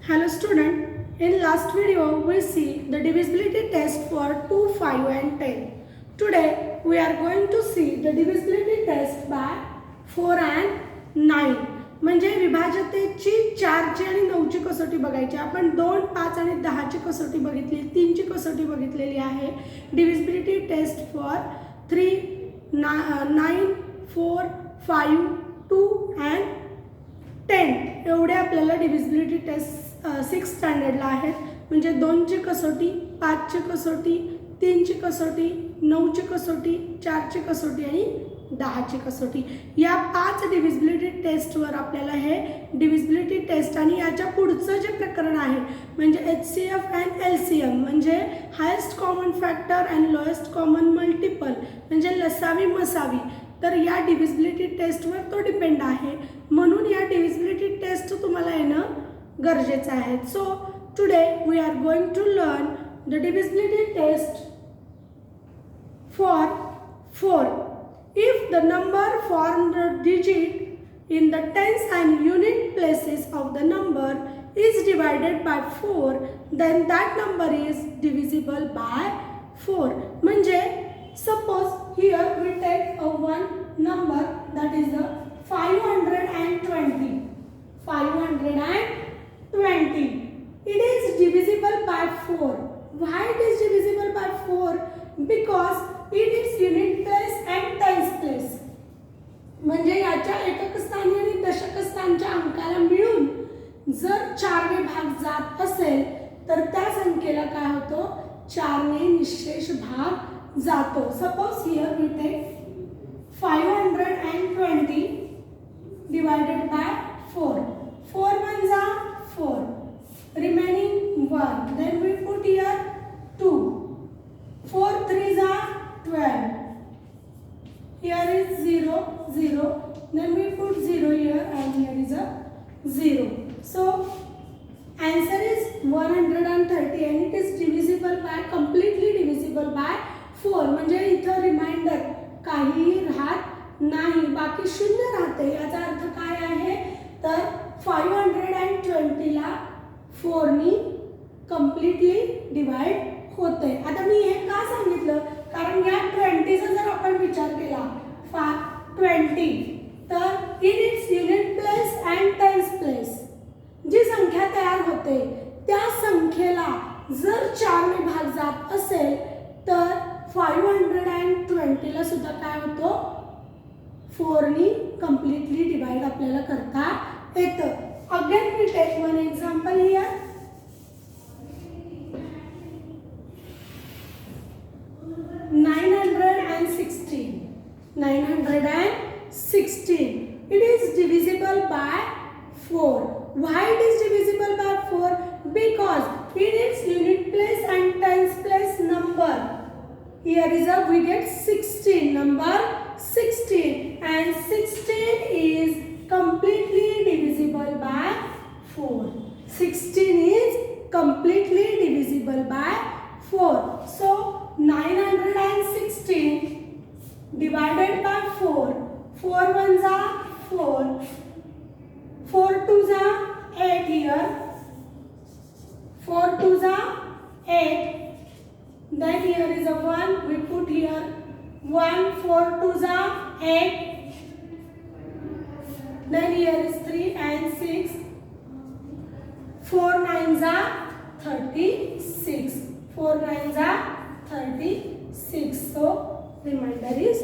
Hello student, in last video we see the divisibility test for 2, 5 and 10. Today we are going to see the divisibility test by 4 and 9. म्हणजे विभाज्यतेची 4 ची आणि 9 ची कसोटी बघायची. आपण 2, 5 आणि 10 ची कसोटी बघितली, 3 ची कसोटी बघितलेली आहे. divisibility test for 3, 9, 4, 5, 2 and 10 एवढे आपल्याला डिव्हिजिबिलिटी टेस्ट 6 स्टँडर्डला आहेत. म्हणजे 2 ची कसोटी, 5 ची कसोटी, 3 ची कसोटी, 9 ची कसोटी, 4 ची कसोटी आणि 10 ची कसोटी. या 5 डिव्हिजिबिलिटी टेस्टवर आपल्याला हे डिव्हिजिबिलिटी टेस्ट आणि याच्या पुढचं जे प्रकरण आहे म्हणजे HCF अँड LCM म्हणजे highest common factor and lowest common multiple म्हणजे लसावी मसावी, तर या डिव्हिजिबिलिटी टेस्टवर तो डिपेंड आहे. म्हणून या डिव्हिजिबिलिटी टेस्ट तुम्हाला येणं गरजेचं आहे. So today we are going to learn the divisibility test for 4. If the number form the digit in the tens and unit places of the number is divided by 4 then that number is divisible by 4. म्हणजे suppose here we take a one number that is the 520. 520. It is divisible by 4. Why it is divisible by 4? Because it is unit place and tens place. म्हणजे याच्या एकक स्थानी आणि दशक स्थानच्या अंकाला मिळून जर 4 ने भाग जात असेल तर त्या संख्येला काय होतो, 4 ने निशेष भाग जातो. Suppose here we take 520 divided by 4. 4 ones are 4. Remaining 1. Then we put here 2. 4 threes are 12. Here is 0, 0. Then we put 0 here and here is a 0. So answer is 130 and it is divisible by, completely divisible by 4. म्हणजे इथं reminder काही राहत नाही, बाकी शून्य राहते. याचा अर्थ काय आहे तर 520 ला 4 नी कंप्लीटली डिवाइड होते. आता मी हे का सांगितलं कारण या 20 चा जर आपण विचार केला 20 तर in its unit place and tens place जी संख्या तयार होते त्या संख्येला जर 4 ने भाग जात असेल तर 520 ला सुद्धा काय होतो 4 नी कंप्लीटली डिवाइड आपल्याला करता येतं. Again we take one example here. 916. It is divisible by 4. Why it is divisible by 4? Because in its unit place and tens place number. Here is a we get 16, number 16 and 16 is completely divisible by 4. 16 is completely divisible by 4. So 916 divided by 4. 4 ones are 4. 4 twos are 8 here. 4 twos are 8. Then here is a 1, we put here 1, 4 twos are 8. Then here is 3 and 6. 4 nines are 36. 4 nines are 36. So remainder is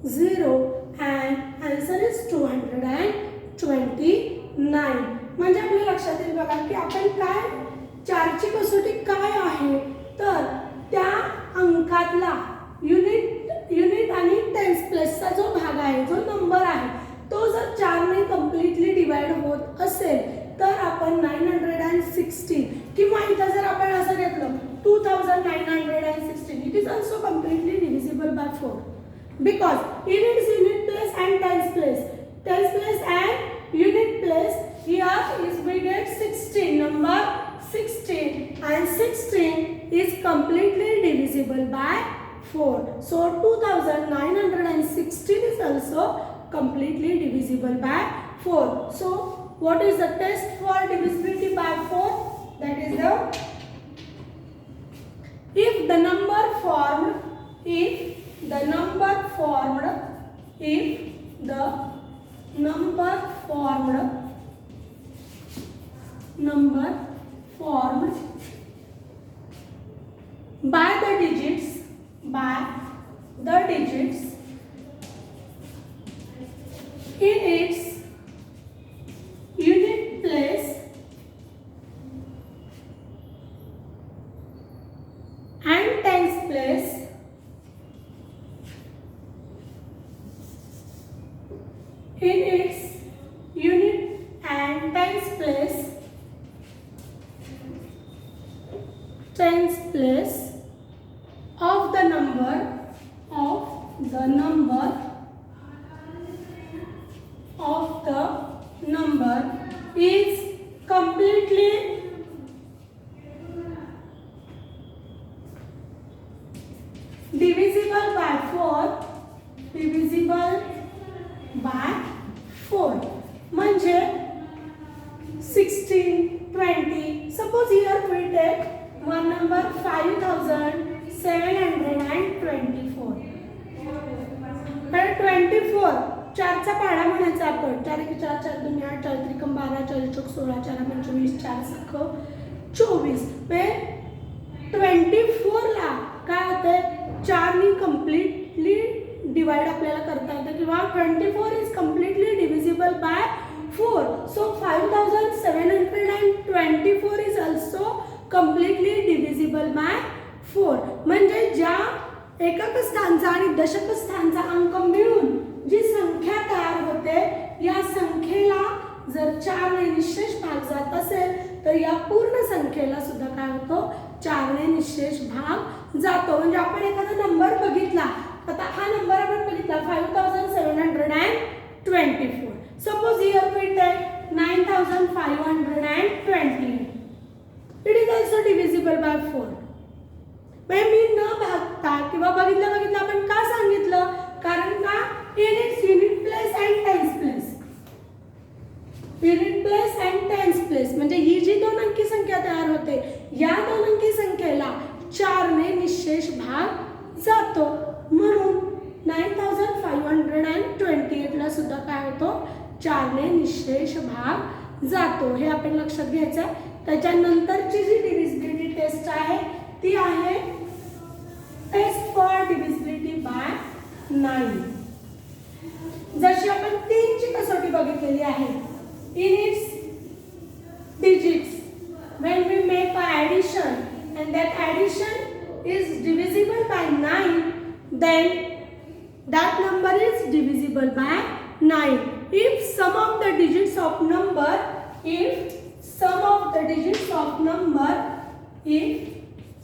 0 and answer is 229. म्हणजे आपल्या लक्षात येईल बघा की आपण काय 4 ची कसोटी काय आहे तर त्या अंकातला युनिट आणि टेन्स प्लेसचा जो भाग आहे, जो नंबर आहे तो जर 4 ने कंप्लीटली डिवाइड होत असेल तर आपण 916 किंवा इथं जर आपण असं घेतलं 2916 it is also completely divisible by 4 because in its unit place and tens place and unit place here is we get 16, number 16 and 16 is completely divisible by 4. So 2916 is also completely divisible by 4. So what is the test for divisibility by 4? number formed by the digits in its unit place and tens place in its unit and tens place of the number is completely divisible by 4 म्हणजे 16 20 suppose here we take one number 5724 तर 24 चारचा पाढा म्हणायचा आपण 4 1 4 4 2 8 4 3 12 4 चौक 16 4 25 4 सख 24 24 ला काय होते 4 नी कंप्लीटली डिवाइड आपल्याला करता येतं किंवा 24 is completely divisible by 4 so 5724 is also completely divisible by 4 म्हणजे ज्या एकक स्थानचा आणि दशक स्थानचा अंक मिळून जी संख्या तयार होते या संख्येला जर 4 ने निशेष भाग जात असेल तर या पूर्ण संख्येला सुद्धा काय होतो 4 ने निशेष भाग जातो म्हणजे आपण एखादा नंबर बघितला आता हा नंबर आपण बघितला 5724 suppose here we take 9520 it is also divisible by 4 मी न भागता किंवा बघितलं आपण का सांगितलं कारण का in its unit place and tens place म्हणजे ही जी 2 अंकी संख्या तयार होते या 2 अंकी संख्येला 4 ने निशेष भाग जातो म्हणून 9528 ला सुद्धा काय होतो 4 ने निशेष भाग जातो हे आपण लक्षात घ्यायचं आहे त्याच्यानंतरची जी डिव्हिजिबिलिटी टेस्ट आहे ती आहे टेस्ट फॉर डिव्हिजिबिलिटी बाय 9 जशी आपण 3 ची कसोटी बघितलेली आहे in its digits when we make an addition and that addition is divisible by 9 then that number is divisible by 9 if sum of the digits of number if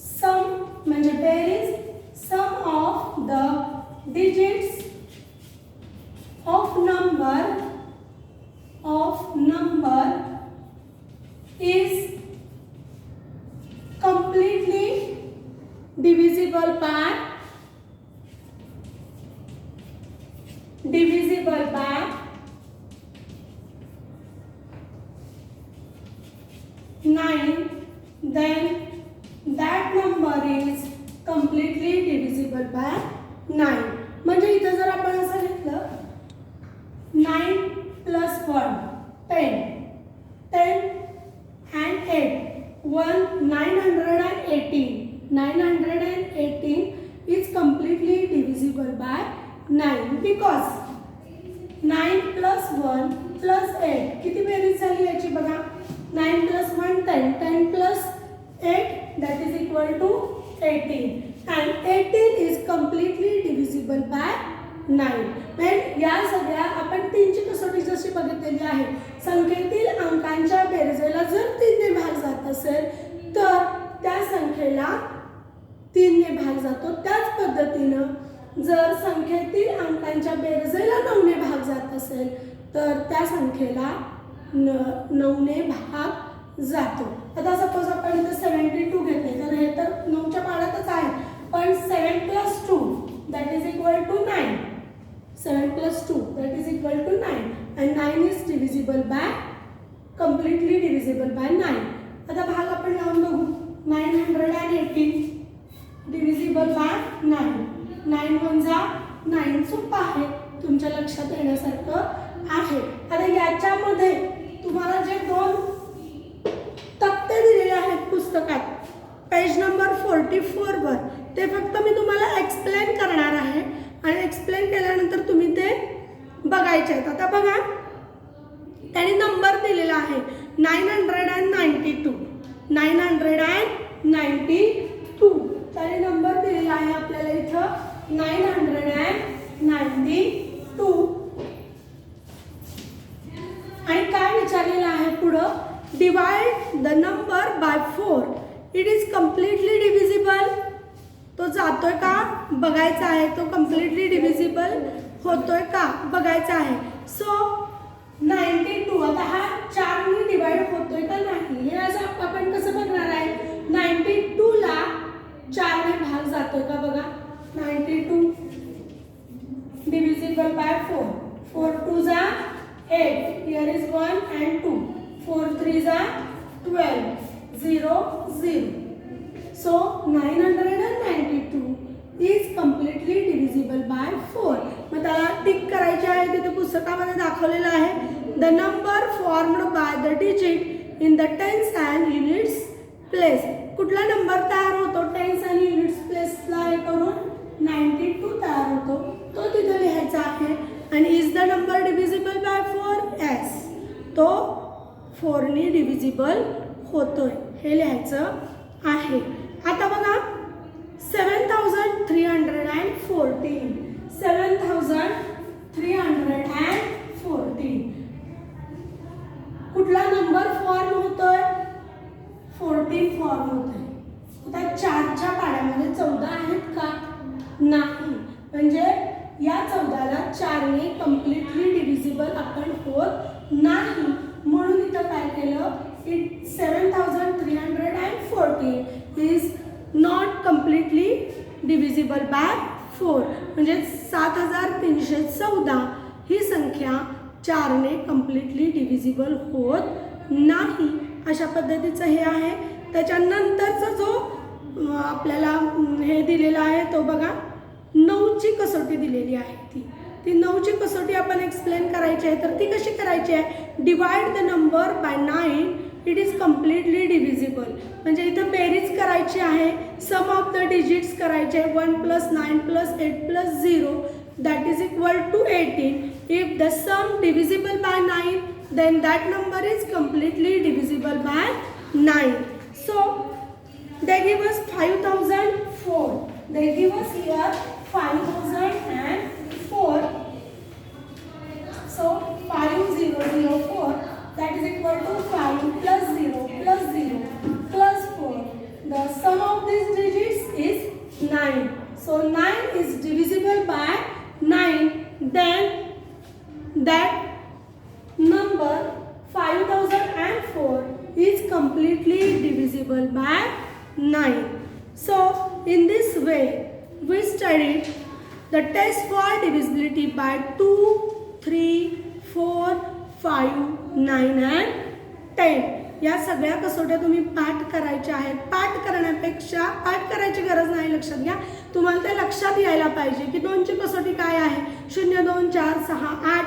sum म्हणजे there is sum of the digits of number is completely divisible by 9 then that number is completely divisible by 9 म्हणजे इथे जर आपण असं घेतलं 9 plus 1 10 and 8 918 is completely divisible by 9 because 9 plus 1 plus 8 किती बेरीज झाली याची बघा 9 plus 1 10 plus 8 that is equal to 18 and 18 is completely divisible by 9 then या सगळ्या आपण 3 ची कसोटी जशी बघितलेली आहे संख्येतील अंकांच्या बेरजेला जर 3 ने भाग जात असेल तर त्या संख्येला 3 ने भाग जातो त्याच पद्धतीने जर संख्येतील अंकांच्या बेरजेला 9 ने भाग जात असेल तर त्या संख्येला 9 ने भाग जातो आता सपोज आपण इथे 72 घेतले तर हे तर 9 च्या पाड्यातच आहे पण 7 plus 2 that is equal to 9 7 plus 2 that is equal to 9 and 9 is divisible by completely divisible by 9 आता भाग आपण लावून बघू 918 divisible by 9 9 वजा 9 सोपं आहे तुमच्या लक्षात येण्यासारखं आहे आता याच्यामध्ये तुम्हाला जे दोन 44 वर, ते फक्त मी तुम्हाला एक्सप्लेन करणार आहे आणि एक्सप्लेन केल्यानंतर तुम्ही ते बघायचे आहेत. आता बघा त्यांनी नंबर दिलेला आहे 992. 992 त्याने नंबर दिलेला आहे आपल्याला इथं 992. आणि काय विचारलेलं आहे पुढं, divide the number by 4. It is completely divisible. तो जातोय का बघायचा आहे, तो कम्प्लिटली डिव्हिजिबल होतोय का बघायचा आहे. सो 92 आता हा 4 ने डिवाइड होतोय का नाही हे असं आपण कसं बघणार आहे. 92 ला 4 ने भाग जातोय का बघा. 92 डिव्हिजिबल बाय 4. 4 2 जा 8. Here is 1 and 2. 4 3 जा 12. 0 0. So 992 is completely divisible by 4. मग त्याला टिक करायचे आहे. तिथे पुस्तकामध्ये दाखवलेलं आहे the number formed by the digit in the tens and units place. कुठला नंबर तयार होतो टेन्स आणि युनिट्स प्लेसला हे करून 92 तयार होतो, तो तिथे लिहायचा आहे. आणि is the number divisible by 4. S, तो 4 ने डिव्हिजिबल होतोय हे लिहायचं आहे. आता बघा 7314. 7314 कुठला नंबर फॉर्म होतोय 14 फॉर्म होतोय. आता 4च्या पाड्यामध्ये 14 आहेत का नाही, म्हणजे या 14ला 4 ने कम्प्लिटली डिव्हिजिबल आपण होत नाही. म्हणून इथं काय केलं, it 7314 is not completely divisible by 4. म्हणजे 7314 ही संख्या 4 ने कम्प्लिटली डिव्हिजिबल होत नाही. अशा पद्धतीचं हे आहे. त्याच्यानंतरचा जो आपल्याला हे दिलेला आहे तो बघा 9ची कसोटी दिलेली आहे. ती 9ची कसोटी आपण एक्सप्लेन करायची आहे. तर ती कशी करायची आहे, divide the number by 9. It is completely divisible. म्हणजे इथं बेरीज करायची आहे, सम ऑफ द डिजिट्स करायचे आहे. 1 + 9 + 8 + 0 that is equal to 18. If the sum divisible by 9, then that number is completely divisible by 9. So they give us 5004. They give us here 5004. So 5004 that is equal to 5 + 0 + 0 + 4. The sum of these digits is 9. So 9 is divisible by 9. Then that number 5004 is completely divisible by 9. So in this way we studied the test for divisibility by 2, 3, 4, 5, 9 and 10. या सगळ्या कसोट्या तुम्ही पाठ करायच्या आहेत. पाठ करण्यापेक्षा पाठ करायची गरज नाही, लक्षात घ्या. तुम्हाला ते लक्षात यायला पाहिजे की 2ची कसोटी काय आहे. 0 2 4 6 8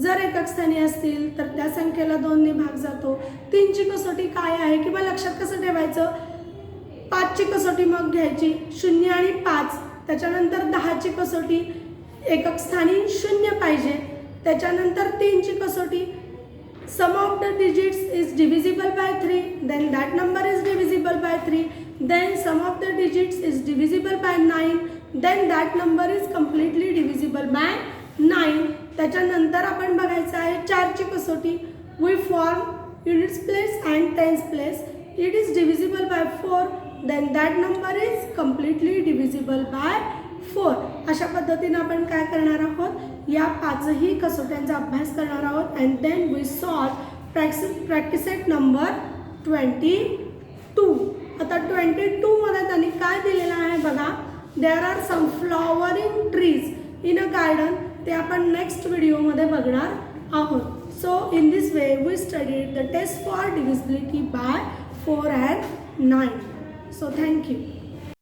जर एकक स्थानी असतील तर त्या संख्येला 2 ने भाग जातो. 3ची कसोटी काय आहे किंवा लक्षात कसं ठेवायचं, 5ची कसोटी मग घ्यायची 0 आणि 5. त्याच्यानंतर 10ची कसोटी एकक स्थानी 0 पाहिजे. त्याच्यानंतर 3ची कसोटी sum of the digits is divisible by 3, then that number is divisible by 3. Then sum of the digits is divisible by 9, then that number is completely divisible by 9. त्याच्यानंतर आपण बघायचं आहे 4ची कसोटी. we form units place and tens place. it is divisible by 4, then that number is completely divisible by 4. अशा पद्धतीने आपण काय करणार आहोत, या 5ही कसोट्यांचा अभ्यास करणार आहोत. And then we solve practice set number 22. आता 22 मध्ये त्यांनी काय दिलेलं आहे बघा, there are some flowering trees in a garden. ते आपण नेक्स्ट व्हिडिओमध्ये बघणार आहोत. So in this way we studied the test for divisibility by 4 and 9. So thank you.